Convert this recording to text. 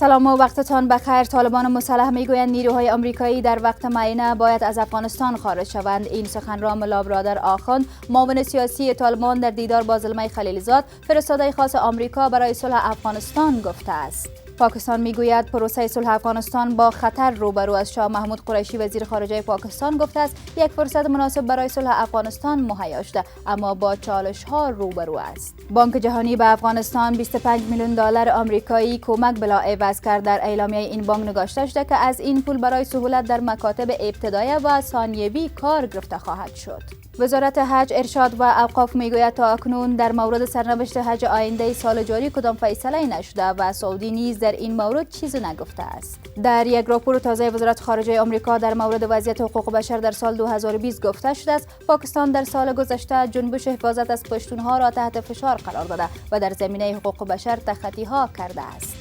سلام و وقتتان بخیر. طالبان مسلح میگویند نیروهای آمریکایی در وقت معینه باید از افغانستان خارج شوند. این سخن را ملا برادر آخوند، معاون سیاسی طالبان، در دیدار با زلمه خلیلزاد، فرستاده خاص آمریکا برای صلح افغانستان گفته است. پاکستان میگوید پروسه صلح افغانستان با خطر روبرو است. شاه محمود قریشی وزیر خارجه پاکستان گفته است یک فرصت مناسب برای صلح افغانستان مهیا شده، اما با چالش ها روبرو است. بانک جهانی به افغانستان 25 میلیون دلار آمریکایی کمک بلا عوض کرد. در اعلامیه این بانک نگاشته شده که از این پول برای سهولت در مکاتب ابتدایی و ثانویه کار گرفته خواهد شد. وزارت حج، ارشاد و اوقاف میگوید تا اکنون در مورد سرنوشت حج آینده سال جاری کدام فیصله نشده و سعودی نیز در این مورد چیزی نگفته است. در یک راپور تازه وزارت خارجه آمریکا در مورد وضعیت حقوق بشر در سال 2020 گفته شده است پاکستان در سال گذشته جنبش حفاظت از پشتونها را تحت فشار قرار داده و در زمینه حقوق بشر تخطی‌ها کرده است.